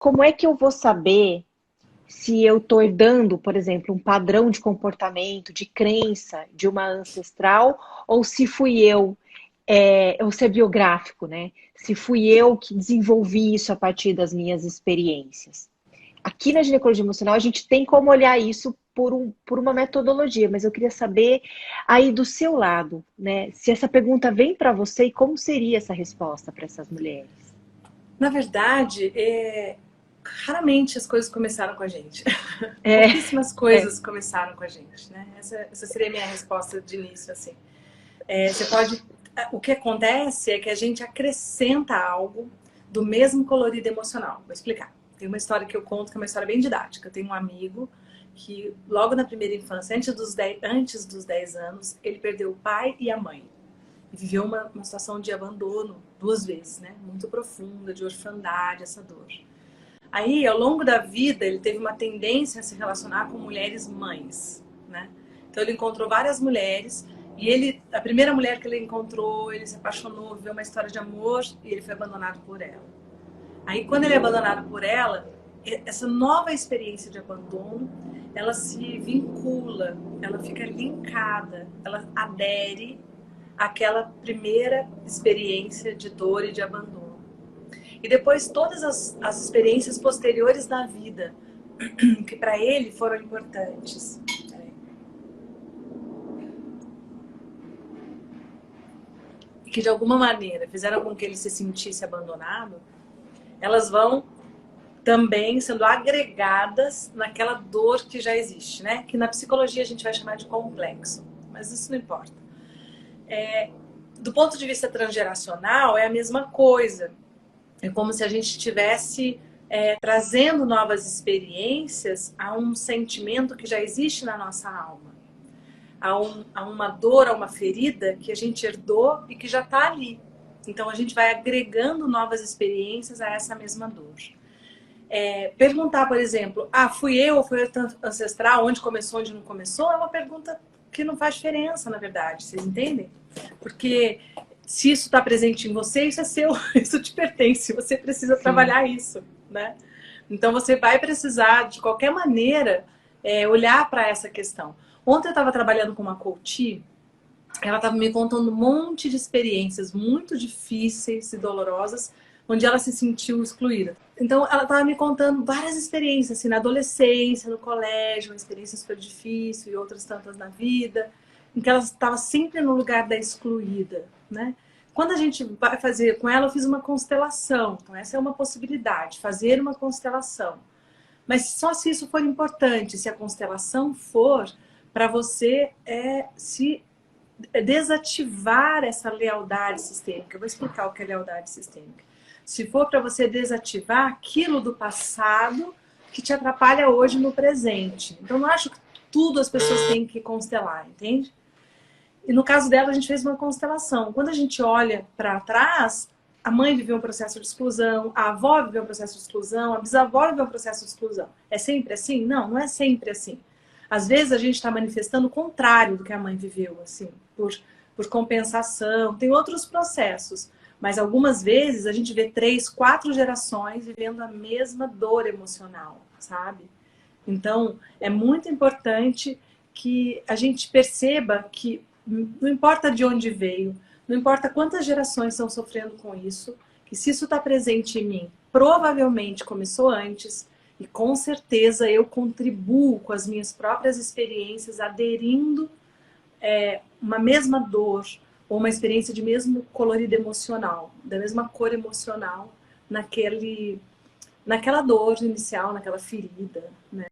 como é que eu vou saber se eu estou herdando, por exemplo, um padrão de comportamento, de crença de uma ancestral, ou se fui eu, ou se é biográfico, né? Se fui eu que desenvolvi isso a partir das minhas experiências. Aqui na ginecologia emocional, a gente tem como olhar isso por uma metodologia, mas eu queria saber aí do seu lado, né? Se essa pergunta vem para você e como seria essa resposta para essas mulheres? Na verdade, raramente as coisas começaram com a gente. É, Pouquíssimas é, coisas começaram com a gente, né? Essa seria a minha resposta de início, assim. Você pode... O que acontece é que a gente acrescenta algo do mesmo colorido emocional. Vou explicar. Tem uma história que eu conto que é uma história bem didática. Eu tenho um amigo que, logo na primeira infância, antes dos 10 anos, ele perdeu o pai e a mãe. E viveu uma situação de abandono 2 vezes, né? Muito profunda, de orfandade, essa dor. Aí, ao longo da vida, ele teve uma tendência a se relacionar com mulheres mães, né? Então, ele encontrou várias mulheres e a primeira mulher que ele encontrou, ele se apaixonou, viveu uma história de amor e ele foi abandonado por ela. Aí, quando ele é abandonado por ela, essa nova experiência de abandono, ela se vincula, ela fica linkada, ela adere àquela primeira experiência de dor e de abandono. E depois todas as experiências posteriores da vida, que para ele foram importantes. E que de alguma maneira fizeram com que ele se sentisse abandonado, elas vão também sendo agregadas naquela dor que já existe, né? Que na psicologia a gente vai chamar de complexo. Mas isso não importa. Do ponto de vista transgeracional, é a mesma coisa. É como se a gente estivesse trazendo novas experiências a um sentimento que já existe na nossa alma. A uma dor, a uma ferida que a gente herdou e que já está ali. Então a gente vai agregando novas experiências a essa mesma dor. Perguntar, por exemplo, fui eu ou foi ancestral, onde começou, onde não começou, é uma pergunta que não faz diferença, na verdade, vocês entendem? Porque se isso está presente em você, isso é seu, isso te pertence, você precisa sim. trabalhar isso, né? Então você vai precisar, de qualquer maneira, olhar para essa questão. Ontem eu estava trabalhando com uma coach, ela estava me contando um monte de experiências muito difíceis e dolorosas, onde ela se sentiu excluída. Então, ela estava me contando várias experiências, assim, na adolescência, no colégio, uma experiência super difícil e outras tantas na vida, em que ela estava sempre no lugar da excluída, né? Quando a gente vai fazer com ela, eu fiz uma constelação. Então, essa é uma possibilidade, fazer uma constelação. Mas só se isso for importante, se a constelação for para você se desativar essa lealdade sistêmica. Eu vou explicar o que é lealdade sistêmica. Se for para você desativar aquilo do passado que te atrapalha hoje no presente. Então, não acho que tudo as pessoas têm que constelar, entende? E no caso dela, a gente fez uma constelação. Quando a gente olha para trás, a mãe viveu um processo de exclusão, a avó viveu um processo de exclusão, a bisavó viveu um processo de exclusão. É sempre assim? Não, não é sempre assim. Às vezes a gente está manifestando o contrário do que a mãe viveu, assim, por compensação. Tem outros processos. Mas algumas vezes a gente vê 3, 4 gerações vivendo a mesma dor emocional, sabe? Então, é muito importante que a gente perceba que não importa de onde veio, não importa quantas gerações estão sofrendo com isso, que se isso está presente em mim, provavelmente começou antes e com certeza eu contribuo com as minhas próprias experiências aderindo uma mesma dor ou uma experiência de mesmo colorido emocional, da mesma cor emocional naquela dor inicial, naquela ferida, né?